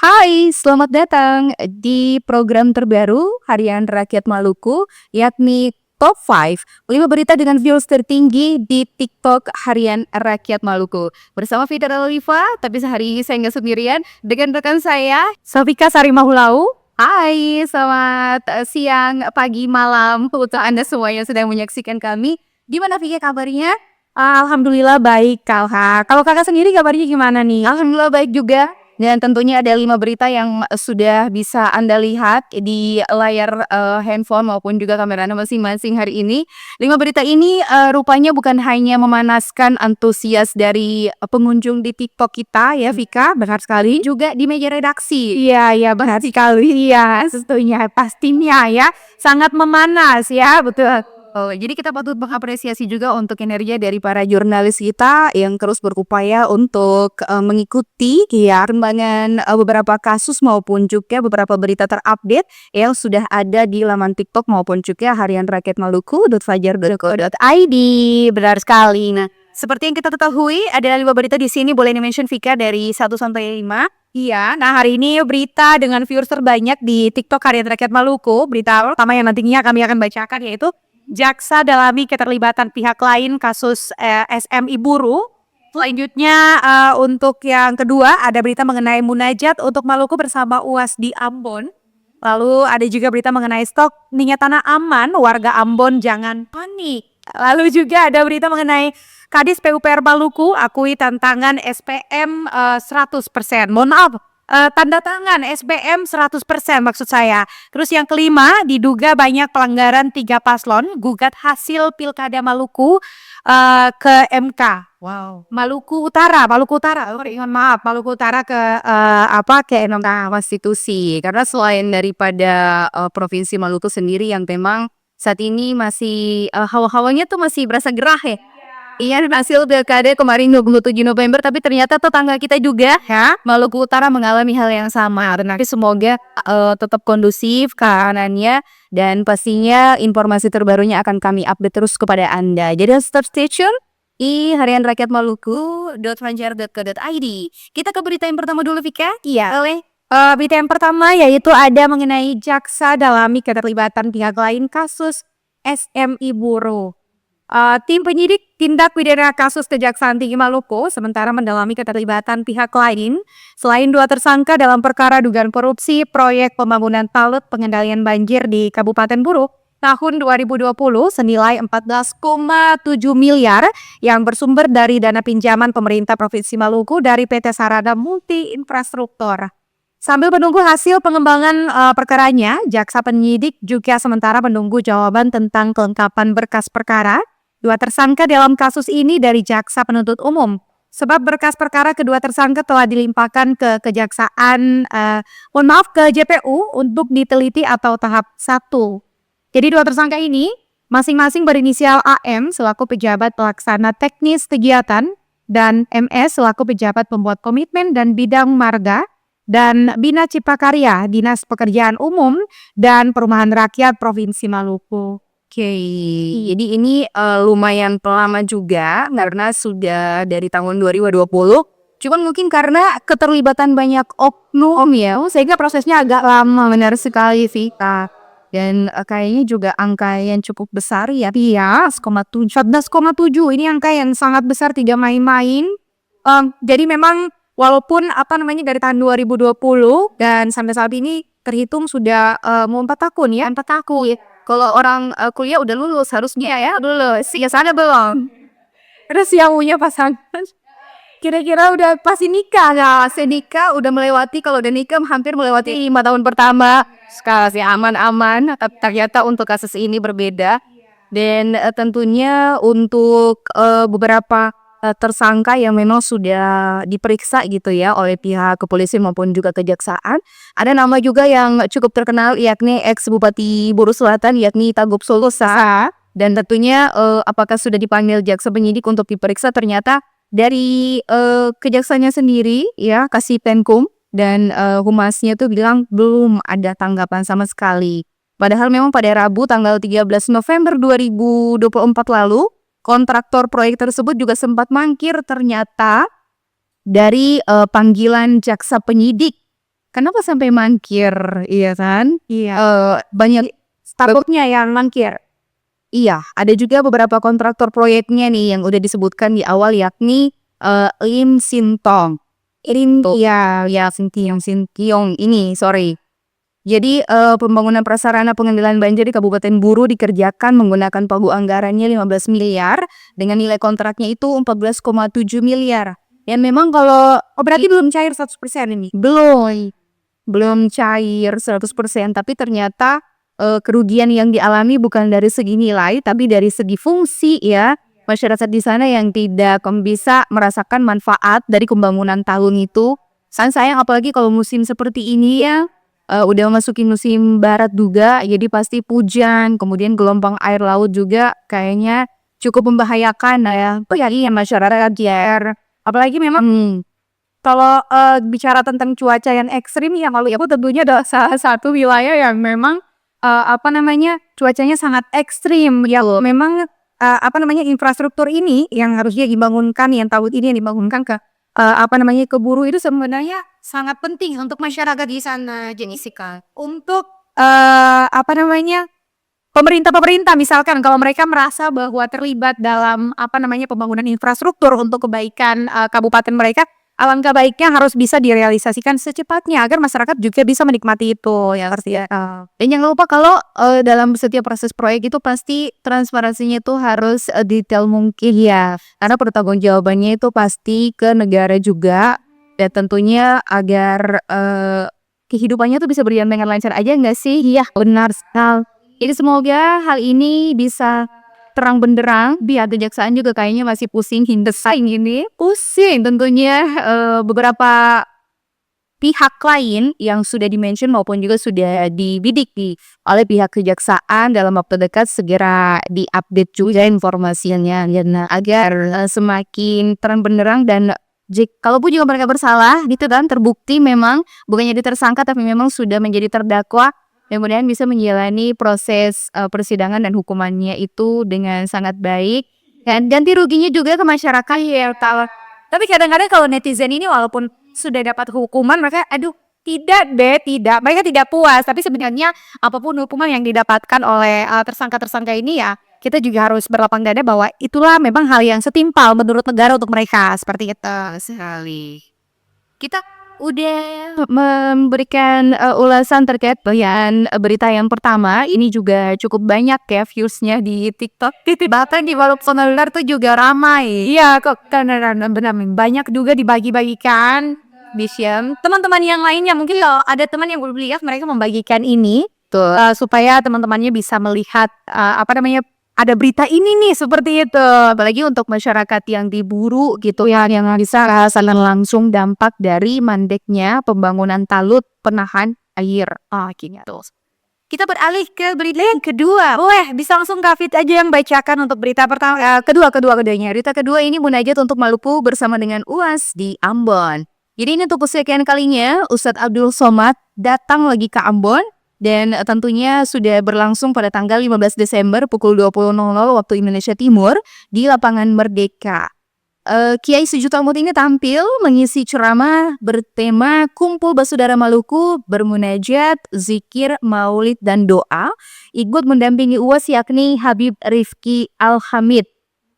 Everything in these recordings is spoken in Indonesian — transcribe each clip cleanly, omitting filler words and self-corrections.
Hai, selamat datang di program terbaru Harian Rakyat Maluku, yakni Top 5 5 berita dengan views tertinggi di TikTok Harian Rakyat Maluku. Bersama Fida dan Oliva, tapi sehari ini saya nggak sendirian dengan rekan saya, Sofika Sarimahulau. Hai, selamat siang, pagi, malam untuk Anda semua yang sedang menyaksikan kami. Gimana Vika kabarnya? Alhamdulillah baik, Kalha. Kalau Kakak sendiri kabarnya gimana nih? Alhamdulillah baik juga. Dan tentunya ada 5 berita yang sudah bisa Anda lihat di layar handphone maupun juga kamera Anda masing-masing hari ini. 5 berita ini rupanya bukan hanya memanaskan antusias dari pengunjung di TikTok kita ya, Vika, benar sekali, juga di meja redaksi. Iya, benar sekali. Iya, tentunya pastinya ya, sangat memanas ya, betul. Oh, jadi kita patut mengapresiasi juga untuk kinerja dari para jurnalis kita yang terus berupaya untuk mengikuti ya perkembangan beberapa kasus maupun juga beberapa berita terupdate yang sudah ada di laman TikTok maupun juga harian rakyat Maluku.fajar.co.id. Benar sekali. Nah, seperti yang kita ketahui ada 5 berita di sini, boleh di-mention Vika dari 1 sampai 5. Iya, nah hari ini berita dengan viewers terbanyak di TikTok Harian Rakyat Maluku. Berita pertama yang nantinya kami akan bacakan yaitu Jaksa dalami keterlibatan pihak lain kasus SMI Buruh. Selanjutnya untuk yang kedua ada berita mengenai munajat untuk Maluku bersama UAS di Ambon. Lalu ada juga berita mengenai stok minyak tanah aman, warga Ambon jangan panik. Lalu juga ada berita mengenai Kadis PUPR Maluku akui tantangan SPM 100%. Mohon maaf, tanda tangan SBM 100% maksud saya. Terus yang kelima, diduga banyak pelanggaran 3 paslon gugat hasil Pilkada Maluku ke MK. Wow. Maluku Utara, Maluku Utara ke Mahkamah Konstitusi. Karena selain daripada Provinsi Maluku sendiri yang memang saat ini masih hawa-hawanya tuh masih berasa gerah ya. Iya, hasil pilkada kemarin 27 November, tapi ternyata tetangga kita juga ya, Maluku Utara mengalami hal yang sama. Tapi semoga tetap kondusif keamanannya dan pastinya informasi terbarunya akan kami update terus kepada Anda. Jadi tetap stay tune di Harian Rakyat Maluku.fajar.co.id. Kita ke berita yang pertama dulu, Vika. Iya. Boleh? Berita yang pertama yaitu ada mengenai jaksa dalami keterlibatan pihak lain kasus SMI Buruh. Tim penyidik tindak pidana kasus Kejaksaan Tinggi Maluku sementara mendalami keterlibatan pihak lain selain 2 tersangka dalam perkara dugaan korupsi proyek pembangunan talut pengendalian banjir di Kabupaten Buruh tahun 2020 senilai 14,7 miliar yang bersumber dari dana pinjaman pemerintah Provinsi Maluku dari PT Sarana Multi Infrastruktur. Sambil menunggu hasil pengembangan perkaranya, jaksa penyidik juga sementara menunggu jawaban tentang kelengkapan berkas perkara 2 tersangka dalam kasus ini dari jaksa penuntut umum. Sebab berkas perkara kedua tersangka telah dilimpahkan ke ke JPU untuk diteliti atau tahap 1. Jadi 2 tersangka ini masing-masing berinisial AM selaku pejabat pelaksana teknis kegiatan dan MS selaku pejabat pembuat komitmen dan bidang marga dan Bina Cipta Karya Dinas Pekerjaan Umum dan Perumahan Rakyat Provinsi Maluku. Oke, jadi ini lumayan lama juga karena sudah dari tahun 2020. Cuman mungkin karena keterlibatan banyak oknum ya, sehingga prosesnya agak lama, benar sekali Vika. Dan kayaknya juga angka yang cukup besar ya. Iya, 14,7 ini angka yang sangat besar, tidak main-main. Jadi memang walaupun dari tahun 2020 dan sampai saat ini terhitung sudah mau 4 tahun ya. 4 tahun. Kalau orang kuliah udah lulus harusnya ya, lulus. Ya sana belum. Terus yang punya pasangan kira-kira udah pasti nikah. Nah, nikah udah melewati, kalau udah nikah hampir melewati 5 tahun pertama. Sekarang sih aman-aman. Ternyata untuk kasus ini berbeda. Dan tentunya untuk beberapa tersangka yang memang sudah diperiksa gitu ya oleh pihak kepolisian maupun juga kejaksaan. Ada nama juga yang cukup terkenal yakni ex Bupati Buruh Selatan yakni Tagub Solosa. Dan tentunya apakah sudah dipanggil jaksa penyidik untuk diperiksa, ternyata dari kejaksanya sendiri ya Kasih Penkum dan humasnya tuh bilang belum ada tanggapan sama sekali. Padahal memang pada Rabu tanggal 13 November 2024 lalu kontraktor proyek tersebut juga sempat mangkir ternyata dari panggilan jaksa penyidik kenapa sampai mangkir, iya kan? Iya. Banyak Startupnya yang mangkir. iya, ada juga beberapa kontraktor proyeknya nih yang udah disebutkan di awal yakni Lim Sintong. Iya. Ya, Sintiong ini, sorry. Jadi pembangunan prasarana pengendalian banjir di Kabupaten Buru dikerjakan menggunakan pagu anggarannya 15 miliar dengan nilai kontraknya itu 14,7 miliar. Dan memang kalau Berarti belum cair 100% ini? belum cair 100%, tapi ternyata kerugian yang dialami bukan dari segi nilai tapi dari segi fungsi ya. Masyarakat di sana yang tidak bisa merasakan manfaat dari pembangunan tahun itu. Sayang apalagi kalau musim seperti ini ya. Udah masukin musim barat juga, jadi pasti hujan, kemudian gelombang air laut juga kayaknya cukup membahayakan ya. Iya masyarakat JR. Apalagi memang kalau bicara tentang cuaca yang ekstrim ya Maluku tentunya adalah salah satu wilayah yang memang cuacanya sangat ekstrim ya. Memang infrastruktur ini yang harusnya dibangunkan yang tahun ini yang dibangunkan ke ke Buru itu sebenarnya sangat penting untuk masyarakat di sana, Jessica. Untuk pemerintah misalkan kalau mereka merasa bahwa terlibat dalam pembangunan infrastruktur untuk kebaikan kabupaten mereka, alangkah baiknya harus bisa direalisasikan secepatnya agar masyarakat juga bisa menikmati itu ya pasti ya. Dan jangan lupa kalau dalam setiap proses proyek itu pasti transparansinya itu harus detail mungkin ya. Karena pertanggungjawabannya itu pasti ke negara juga. Dan tentunya agar kehidupannya tuh bisa berjalan dengan lancar aja nggak sih? Iya, benar sekali. Jadi semoga hal ini bisa terang benderang. Biar kejaksaan juga kayaknya masih pusing hindesing ini. Pusing tentunya beberapa pihak lain yang sudah di-mention maupun juga sudah dibidik oleh pihak kejaksaan dalam waktu dekat segera di-update juga informasinya agar semakin terang benderang dan kalaupun juga mereka bersalah gitu kan, terbukti memang bukan jadi tersangka tapi memang sudah menjadi terdakwa, kemudian bisa menjalani proses persidangan dan hukumannya itu dengan sangat baik dan ganti ruginya juga ke masyarakat ya. Tapi kadang-kadang kalau netizen ini walaupun sudah dapat hukuman mereka tidak, mereka tidak puas. Tapi sebenarnya apapun hukuman yang didapatkan oleh tersangka-tersangka ini ya kita juga harus berlapang dada bahwa itulah memang hal yang setimpal menurut negara untuk mereka, seperti itu. Sekali. Kita udah memberikan ulasan terkait bagian berita yang pertama. Ini juga cukup banyak ya viewsnya di TikTok. Bahkan di Walup Sonalular tuh juga ramai. Iya kok, benar banyak juga dibagi-bagikan. Teman-teman yang lainnya mungkin kalau ada teman yang belum lihat mereka membagikan ini supaya teman-temannya bisa melihat ada berita ini nih seperti itu. Apalagi untuk masyarakat yang diburu gitu ya, yang bisa rasakan langsung dampak dari mandeknya pembangunan talut penahan air. Gitu. Kita beralih ke berita yang kedua. Boleh, bisa langsung Kak Fit aja yang bacakan untuk berita pertama. Keduanya. Berita kedua ini munajat untuk Maluku bersama dengan UAS di Ambon. Jadi ini untuk kesekian kalinya Ustadz Abdul Somad datang lagi ke Ambon. Dan tentunya sudah berlangsung pada tanggal 15 Desember pukul 20.00 waktu Indonesia Timur di Lapangan Merdeka. Kiai Sujutamut ini tampil mengisi ceramah bertema Kumpul Basudara Maluku, bermunajat, zikir, maulid, dan doa. Ikut mendampingi UAS yakni Habib Rifki Al-Hamid.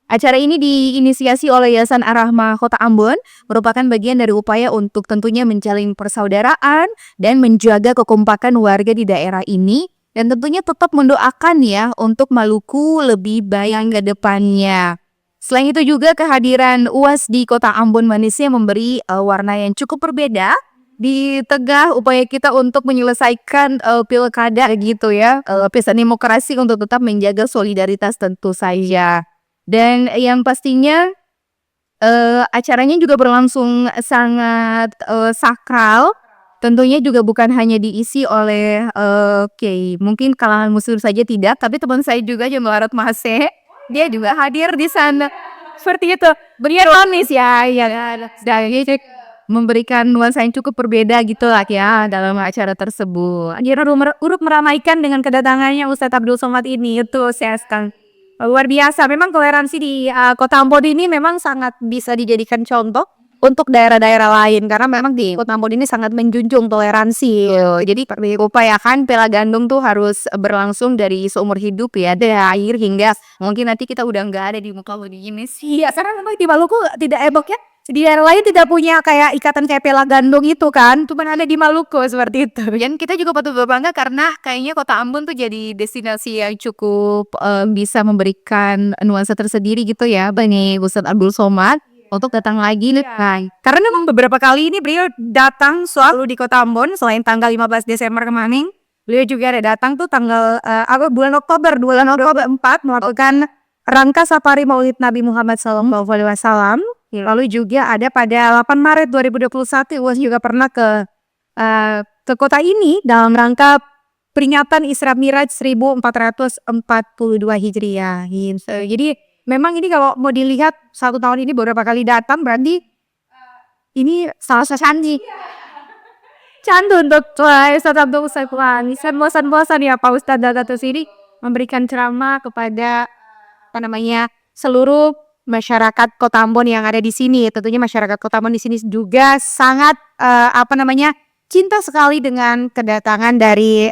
Acara ini diinisiasi oleh Yayasan Ar-Rahmah Kota Ambon, merupakan bagian dari upaya untuk tentunya menjalin persaudaraan dan menjaga kekompakan warga di daerah ini, dan tentunya tetap mendoakan ya untuk Maluku lebih baik ke depannya. Selain itu juga kehadiran UAS di Kota Ambon Manisnya memberi warna yang cukup berbeda di tengah upaya kita untuk menyelesaikan pilkada gitu ya, pesta demokrasi untuk tetap menjaga solidaritas tentu saja. Dan yang pastinya acaranya juga berlangsung sangat sakral. Tentunya juga bukan hanya diisi oleh mungkin kalangan muslim saja tidak, tapi teman saya juga Jemaat Mahase, dia juga hadir di sana. Seperti itu. Beliau manis ya, memberikan nuansa yang cukup berbeda gitu lah ya dalam acara tersebut. Akhirnya urut meramaikan dengan kedatangannya Ustadz Abdul Somad ini itu saya sekali. Luar biasa, memang toleransi di Kota Ambon ini memang sangat bisa dijadikan contoh untuk daerah-daerah lain karena memang di Kota Ambon ini sangat menjunjung toleransi. Jadi upayakan pela gandum tuh harus berlangsung dari seumur hidup ya, dari akhir hingga mungkin nanti kita udah nggak ada di muka bumi ini sih. Iya, karena memang di Maluku tidak ebok ya. Di daerah lain tidak punya kayak ikatan kayak pela gandum itu kan, cuman ada di Maluku seperti itu. Dan kita juga patut berbangga karena kayaknya Kota Ambon tuh jadi destinasi yang cukup bisa memberikan nuansa tersendiri gitu ya bagi Ustadz Abdul Somad untuk datang lagi nih. Nah, Karena memang beberapa kali ini beliau datang selalu di Kota Ambon selain tanggal 15 Desember kemarin. Beliau juga ada datang tuh tanggal bulan Oktober 4 melakukan rangka safari Maulid Nabi Muhammad SAW. Lalu juga ada pada 8 Maret 2021 Uwas juga pernah ke kota ini dalam rangka peringatan Isra Miraj 1442 Hijriah. Gitu. Jadi memang ini kalau mau dilihat 1 tahun ini beberapa kali datang berarti ini salah satu candu untuk Ustadz Abdul Somad. Bosan-bosan ya Pak Ustadz datang ke sini memberikan ceramah kepada seluruh masyarakat Kota Ambon yang ada di sini. Tentunya masyarakat Kota Ambon di sini juga sangat cinta sekali dengan kedatangan dari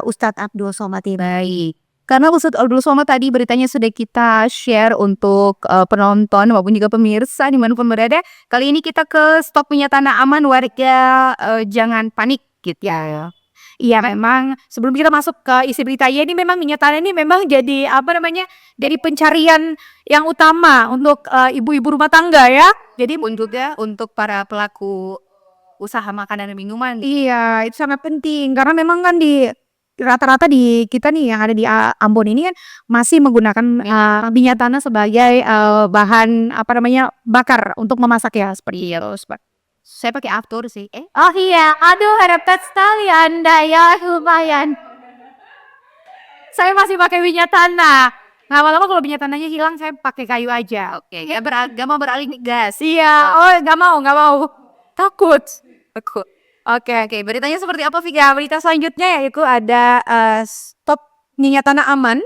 Ustadz Abdul Somad ini. baik. Karena Ustadz Abdul Somad tadi beritanya sudah kita share untuk penonton maupun juga pemirsa dimanapun berada. Kali ini kita ke stok minyak tanah aman, warga jangan panik gitu ya. Iya memang sebelum kita masuk ke isi berita ini memang minyak tanah ini memang jadi jadi pencarian yang utama untuk ibu-ibu rumah tangga ya. Jadi pun juga untuk para pelaku usaha makanan dan minuman. Iya itu sangat penting karena memang kan di rata-rata di kita nih yang ada di Ambon ini kan masih menggunakan minyak tanah sebagai bahan bakar untuk memasak ya seperti itu. Saya pakai aftur sih. Oh iya, aduh hebat sekali Anda ya, lumayan. Saya masih pakai minyak tanah. Lama-lama kalau minyak tanahnya hilang, saya pakai kayu aja. Oke, ya gak mau beralih ke gas. Iya, oh nggak mau. Takut. Oke, beritanya seperti apa, Vika? Berita selanjutnya yaitu ada stop minyak tanah aman,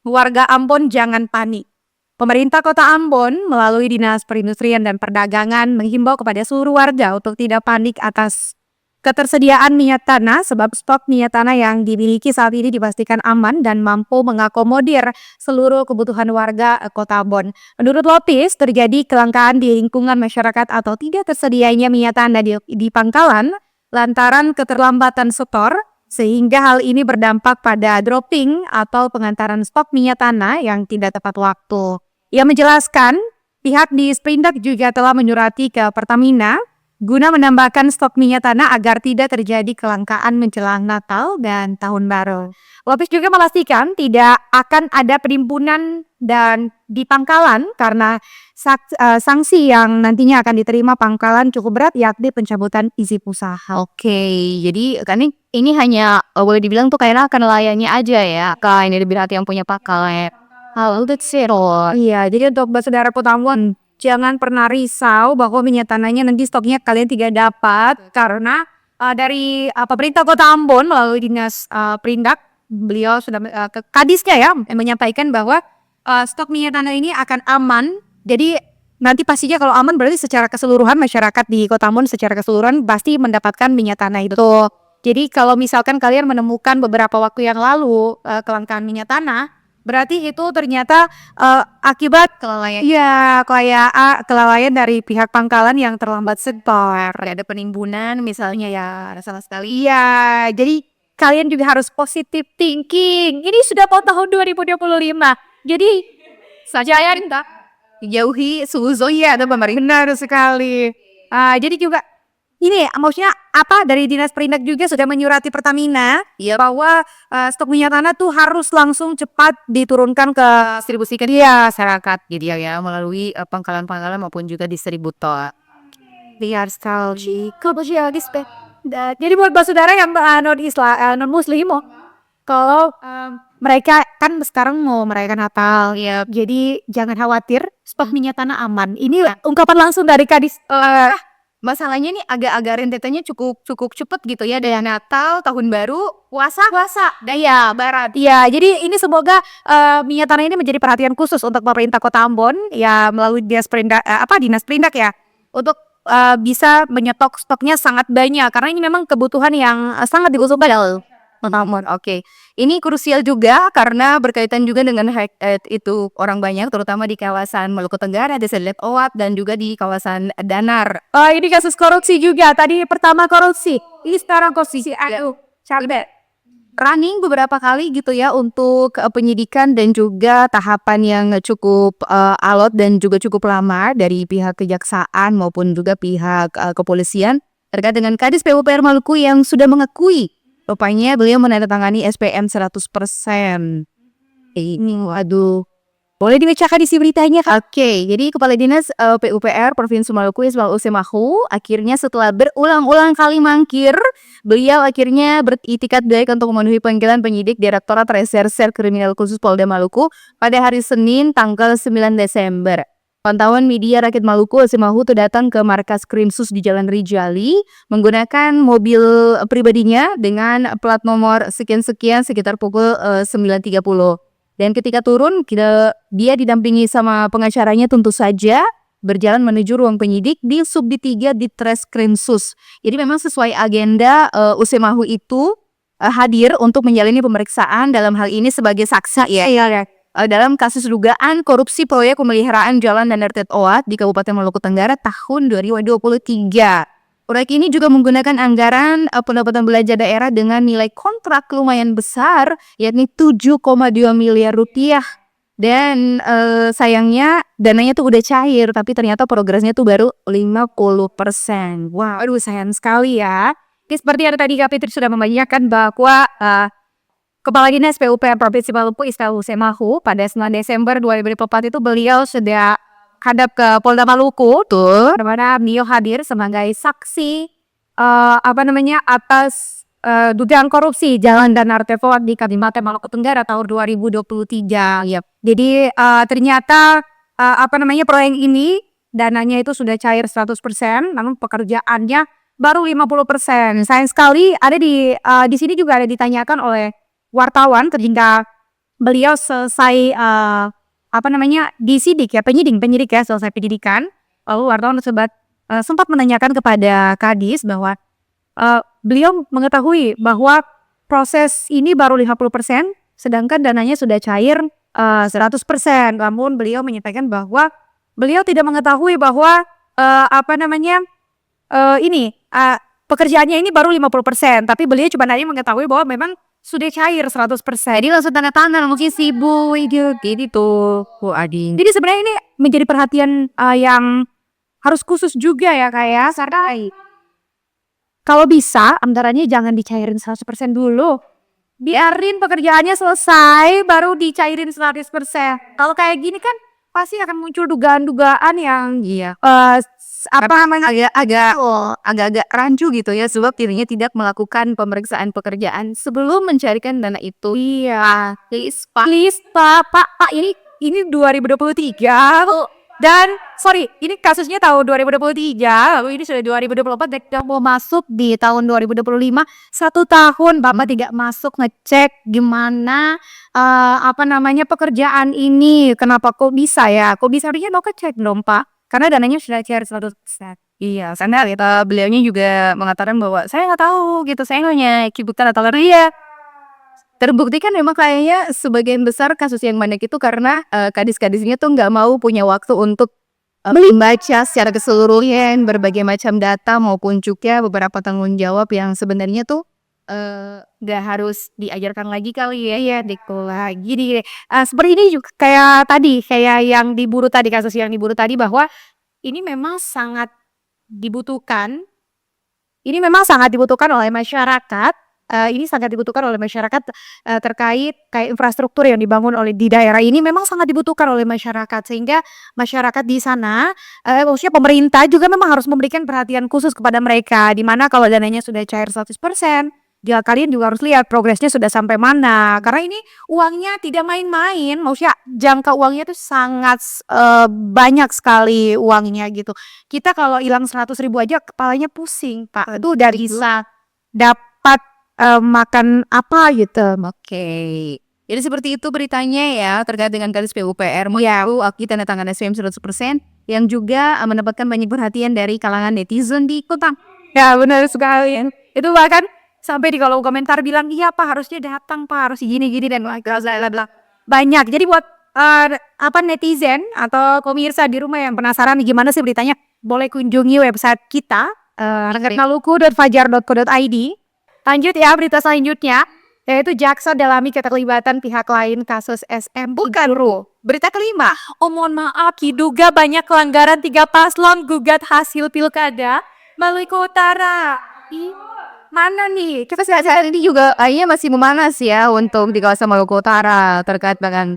warga Ambon jangan panik. Pemerintah Kota Ambon melalui Dinas Perindustrian dan Perdagangan menghimbau kepada seluruh warga untuk tidak panik atas ketersediaan minyak tanah sebab stok minyak tanah yang dimiliki saat ini dipastikan aman dan mampu mengakomodir seluruh kebutuhan warga Kota Ambon. Menurut Lopis, terjadi kelangkaan di lingkungan masyarakat atau tidak tersedianya minyak tanah di pangkalan lantaran keterlambatan setor sehingga hal ini berdampak pada dropping atau pengantaran stok minyak tanah yang tidak tepat waktu. Ia menjelaskan, pihak di Sprindak juga telah menyurati ke Pertamina guna menambahkan stok minyak tanah agar tidak terjadi kelangkaan menjelang Natal dan Tahun Baru. Lopis juga memastikan tidak akan ada penimbunan dan di pangkalan karena sanksi yang nantinya akan diterima pangkalan cukup berat yakni pencabutan izin usaha. Oke, jadi kan ini hanya boleh dibilang tuh kayaknya akan nelayannya aja ya. Kak, ini lebih hati yang punya pangkalan. Halo, that's it. Iya, jadi untuk saudara Kota Ambon jangan pernah risau bahwa minyak tanahnya nanti stoknya kalian tidak dapat karena dari pemerintah Kota Ambon melalui Dinas Perindak, beliau sudah ke Kadisnya ya menyampaikan bahwa stok minyak tanah ini akan aman. Jadi nanti pastinya kalau aman berarti secara keseluruhan masyarakat di Kota Ambon secara keseluruhan pasti mendapatkan minyak tanah itu. Jadi kalau misalkan kalian menemukan beberapa waktu yang lalu kelangkaan minyak tanah, berarti itu ternyata akibat Kelalaian. iya kayak kelalaian dari pihak pangkalan yang terlambat setor. Ada penimbunan misalnya ya, ada salah sekali. Iya, jadi kalian juga harus positive thinking. Ini sudah mau tahun 2025. Jadi Saya minta jauhi suzon ya ada pemerintah. benar sekali. Jadi juga ini maksudnya dari Dinas Perindak juga sudah menyurati Pertamina bahwa stok minyak tanah tuh harus langsung cepat diturunkan ke Distribusikan masyarakat gitu ya melalui pangkalan-pangkalan maupun juga distributor. biar sekali. Jadi buat saudara yang non Muslim, kalau mereka kan sekarang mau merayakan Natal, jadi jangan khawatir, stok minyak tanah aman. Ini ungkapan langsung dari Kadis. Masalahnya nih agak-agak rentetannya cukup cepet gitu ya, dari Natal, Tahun Baru, puasa, Daya Barat. Iya, jadi ini semoga minyak tanah ini menjadi perhatian khusus untuk pemerintah Kota Ambon ya melalui Dinas Perindak ya untuk bisa menyetok stoknya sangat banyak karena ini memang kebutuhan yang sangat dibutuhkan. Oke, ini krusial juga karena berkaitan juga dengan itu orang banyak, terutama di kawasan Maluku Tenggara, Desa Dayak Owat, dan juga di kawasan Danar. Ini kasus korupsi juga. Tadi pertama korupsi, ini sekarang korupsi. Aduh, capek. Running beberapa kali gitu ya untuk penyidikan dan juga tahapan yang cukup alot dan juga cukup lama dari pihak kejaksaan maupun juga pihak kepolisian terkait dengan Kadis PUPR Maluku yang sudah mengakui rupanya beliau menandatangani SPM 100%. Ini waduh. Boleh dibacakan isi beritanya, Kak? Oke, jadi Kepala Dinas PUPR Provinsi Maluku Ismail Usemahu akhirnya setelah berulang-ulang kali mangkir, beliau akhirnya beritikat baik untuk memenuhi panggilan penyidik Direktorat Reserse Kriminal Khusus Polda Maluku pada hari Senin tanggal 9 Desember. Pantauan media rakyat Maluku, Usemahu tuh datang ke markas Krimsus di Jalan Rijali menggunakan mobil pribadinya dengan plat nomor sekian-sekian sekitar pukul 9.30. Dan ketika turun, dia didampingi sama pengacaranya tentu saja berjalan menuju ruang penyidik di Subdit 3 di Treskrimsus. Jadi memang sesuai agenda Usemahu itu hadir untuk menjalani pemeriksaan dalam hal ini sebagai saksi ya. Dalam kasus dugaan korupsi proyek pemeliharaan jalan dan RT Owat di Kabupaten Maluku Tenggara tahun 2023. Proyek ini juga menggunakan anggaran pendapatan belanja daerah dengan nilai kontrak lumayan besar, yakni 7,2 miliar rupiah. Dan sayangnya dananya tuh udah cair, tapi ternyata progresnya tuh baru 50%. Wah, aduh sayang sekali ya. Ini seperti yang tadi Kak Fitri sudah membagikan bahwa Kepala Dinas PUPR Provinsi Maluku Ismail Usemahu pada 9 Desember 2024 itu beliau sudah hadap ke Polda Maluku tuh, dimana beliau hadir sebagai saksi atas dugaan korupsi jalan dan artefak di Kabupaten Maluku Tenggara tahun 2023. Yap. Jadi ternyata proyek ini dananya itu sudah cair 100%, namun pekerjaannya baru 50%. Sayang sekali ada di sini juga ada ditanyakan oleh wartawan ketika beliau selesai penyidik ya, selesai penyidikan, lalu wartawan sempat menanyakan kepada Kadis bahwa beliau mengetahui bahwa proses ini baru 50%, sedangkan dananya sudah cair 100%. Namun beliau menyampaikan bahwa beliau tidak mengetahui bahwa pekerjaannya ini baru 50%, tapi beliau cuma hanya mengetahui bahwa memang sudah cair 100%. Jadi langsung tanda tangan, mungkin sibuk gitu. Adi. Jadi sebenarnya ini menjadi perhatian yang harus khusus juga ya kayak karena kalau bisa anggarannya jangan dicairin 100% dulu. Biarin pekerjaannya selesai baru dicairin 100%. Kalau kayak gini kan pasti akan muncul dugaan-dugaan yang agak-agak rancu gitu ya, sebab dirinya tidak melakukan pemeriksaan pekerjaan sebelum mencarikan dana itu. Iya, Please Pak. Pak, ini 2023. Dan ini kasusnya tahun 2023, lalu ini sudah 2024 dan mau masuk di tahun 2025, 1 tahun Bapak tidak masuk ngecek gimana pekerjaan ini, kenapa kok bisa ya? Kok bisa, harusnya mau cek dong Pak, karena dananya sudah cair 100%. Iya, karena beliaunya juga mengatakan bahwa saya nggak tahu gitu, saya hanya kibutan atau ya. Terbukti kan memang kayaknya sebagian besar kasus yang banyak itu karena kadis-kadisnya tuh nggak mau punya waktu untuk membaca secara keseluruhan berbagai macam data maupun juga beberapa tanggung jawab yang sebenarnya tuh nggak harus diajarkan lagi kali ya Deko lagi seperti ini juga kayak yang diburu tadi, kasus yang diburu tadi, bahwa ini memang sangat dibutuhkan oleh masyarakat. Ini sangat dibutuhkan oleh masyarakat terkait kayak infrastruktur yang dibangun di daerah ini memang sangat dibutuhkan oleh masyarakat, sehingga masyarakat di sana maksudnya pemerintah juga memang harus memberikan perhatian khusus kepada mereka, dimana kalau dananya sudah cair 100%, ya kalian juga harus lihat progresnya sudah sampai mana, karena ini uangnya tidak main-main, maksudnya jangka uangnya itu sangat banyak sekali uangnya gitu. Kita kalau hilang 100.000 aja kepalanya pusing Pak, itu udah bisa dapat makan apa gitu. Oke. Jadi seperti itu beritanya ya terkait dengan Kadis PUPR. Mau kita tanda tangan SPM 100%. yang juga mendapatkan banyak perhatian dari kalangan netizen di kota. Ya benar sekali. Itu bahkan sampai di kolom komentar bilang, iya Pak harusnya datang Pak, harus gini-gini dan bla bla bla. Banyak. Jadi buat netizen atau pemirsa di rumah yang penasaran gimana sih beritanya, boleh kunjungi website kita maluku.fajar.co.id. Lanjut ya berita selanjutnya, yaitu jaksa dalami keterlibatan pihak lain kasus SM Guru. Berita kelima, Oh mohon maaf, diduga banyak pelanggaran 3 paslon gugat hasil pilkada Maluku Utara. Ih, mana nih? kita saat ini juga kayaknya masih memanas ya untuk di kawasan Maluku Utara terkait dengan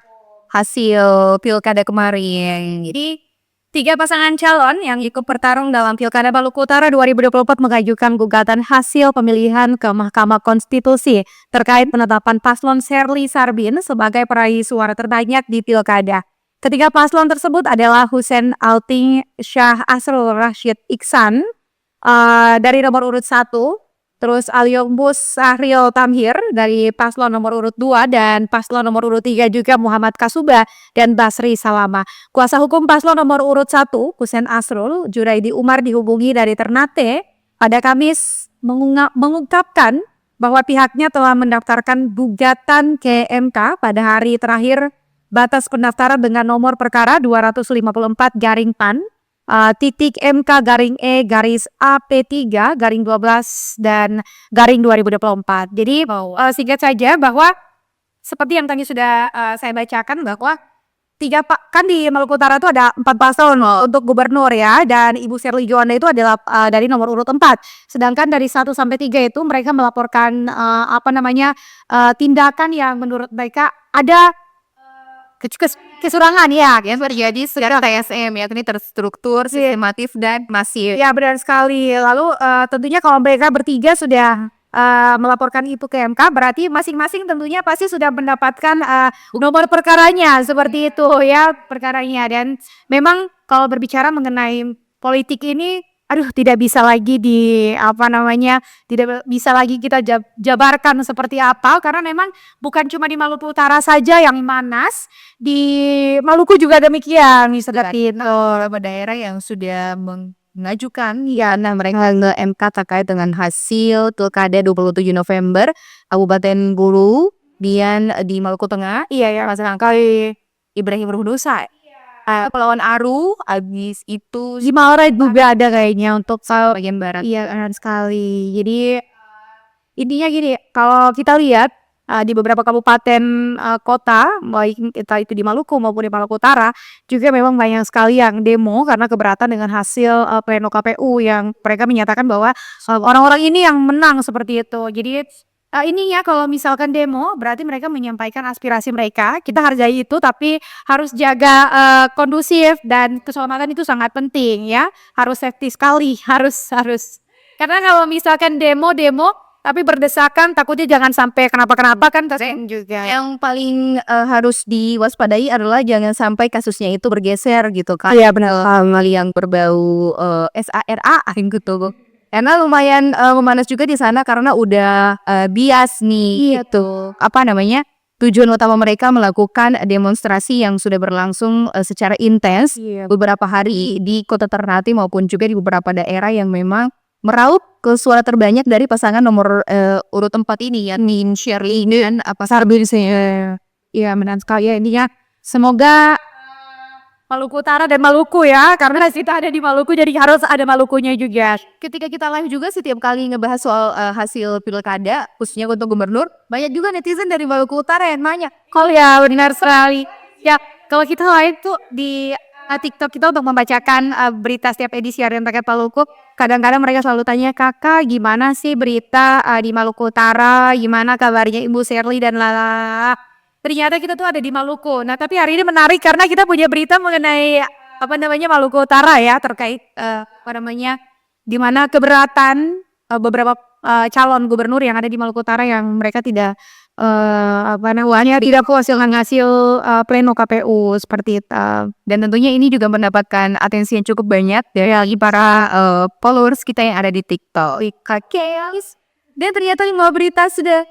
hasil pilkada kemarin. Jadi 3 pasangan calon yang ikut bertarung dalam Pilkada Maluku Utara 2024 mengajukan gugatan hasil pemilihan ke Mahkamah Konstitusi terkait penetapan paslon Sherly Sarbin sebagai peraih suara terbanyak di Pilkada. Ketiga paslon tersebut adalah Hussein Alting Syah Asrul Rashid Iksan dari nomor urut 1, terus Aliombus Sahril Tamhir dari paslon nomor urut 2 dan paslon nomor urut 3 juga Muhammad Kasuba dan Basri Salama. Kuasa hukum paslon nomor urut 1, Hussein Asrul, Juraidi Umar dihubungi dari Ternate pada Kamis mengungkapkan bahwa pihaknya telah mendaftarkan gugatan ke MK pada hari terakhir batas pendaftaran dengan nomor perkara 254-PAN titik MK garing E garis AP3 garing 12 dan garing 2024. Jadi singkat saja bahwa seperti yang tadi sudah saya bacakan bahwa kan di Maluku Utara itu ada 4 paslon untuk gubernur ya, dan Ibu Sherly Joanda itu adalah dari nomor urut 4. Sedangkan dari 1 sampai 3 itu mereka melaporkan tindakan yang menurut mereka ada kecurangan ya, yang terjadi secara TSM ya, ini terstruktur, sistematif dan masif. Ya benar sekali. Lalu tentunya kalau mereka bertiga sudah melaporkan itu ke MK, berarti masing-masing tentunya pasti sudah mendapatkan nomor perkaranya seperti itu ya perkaranya. Dan memang kalau berbicara mengenai politik ini, tidak bisa lagi tidak bisa lagi kita jabarkan seperti apa, karena memang bukan cuma di Maluku Utara saja yang panas, di Maluku juga demikian seperti itu. Beberapa daerah yang sudah mengajukan mereka ke MK terkait dengan hasil pilkada 27 November Kabupaten Buru dan di Maluku Tengah. Iya ya, pasangan kali Ibrahim Ruhunusa. Pelawan Aru, habis itu di Maura juga ada kayaknya untuk bagian barat. Iya benar sekali. Jadi intinya gini, kalau kita lihat di beberapa kabupaten kota, baik itu di Maluku maupun di Maluku Utara, juga memang banyak sekali yang demo karena keberatan dengan hasil pleno KPU yang mereka menyatakan bahwa orang-orang ini yang menang seperti itu. Jadi ini ya, kalau misalkan demo berarti mereka menyampaikan aspirasi mereka, kita hargai itu, tapi harus jaga kondusif dan keselamatan itu sangat penting ya, harus safety sekali, harus karena kalau misalkan demo tapi berdesakan, takutnya jangan sampai kenapa-kenapa kan juga. Yang paling harus diwaspadai adalah jangan sampai kasusnya itu bergeser gitu kan. Iya benar. Hal yang berbau SARA gitu. Karena lumayan memanas juga di sana karena udah bias nih itu tujuan utama mereka melakukan demonstrasi yang sudah berlangsung secara intens beberapa hari di Kota Ternate maupun juga di beberapa daerah yang memang meraup ke suara terbanyak dari pasangan nomor urut 4 ini ya, Nin Sherly dan Sarbin. Iya benar sekali ya, intinya semoga Maluku Utara dan Maluku ya, karena kita ada di Maluku jadi harus ada Malukunya juga. Ketika kita live juga setiap kali ngebahas soal hasil pilkada khususnya untuk gubernur, banyak juga netizen dari Maluku Utara yang nanya. Kalau ya benar sekali. Ya kalau kita live tuh di TikTok kita untuk membacakan berita setiap edisi harian terkait Maluku, kadang-kadang mereka selalu tanya, kakak gimana sih berita di Maluku Utara, gimana kabarnya Ibu Sherly dan lala. Ternyata kita tuh ada di Maluku. Nah tapi hari ini menarik karena kita punya berita mengenai Maluku Utara ya, terkait di mana keberatan beberapa calon gubernur yang ada di Maluku Utara yang mereka tidak tidak puas dengan hasil pleno KPU seperti itu. Dan tentunya ini juga mendapatkan atensi yang cukup banyak dari para followers kita yang ada di TikTok. Dan ternyata 5 berita sudah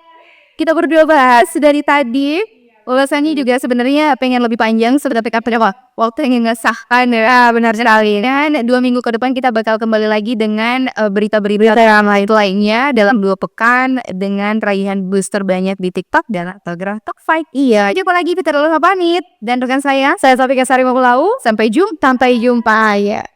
kita berdua bahas dari tadi. ulasannya juga sebenarnya pengen lebih panjang tapi apa waktu yang ngesahkan ya. Benar sekali. Dan 2 minggu ke depan kita bakal kembali lagi dengan berita-berita yang lainnya dalam 2 pekan dengan raihan booster banyak di TikTok dan Telegram Top 5. Iya, jumpa lagi, kita dulu pamit. Dan rekan saya Sophie Kasari Mapulau. Sampai jumpa ya.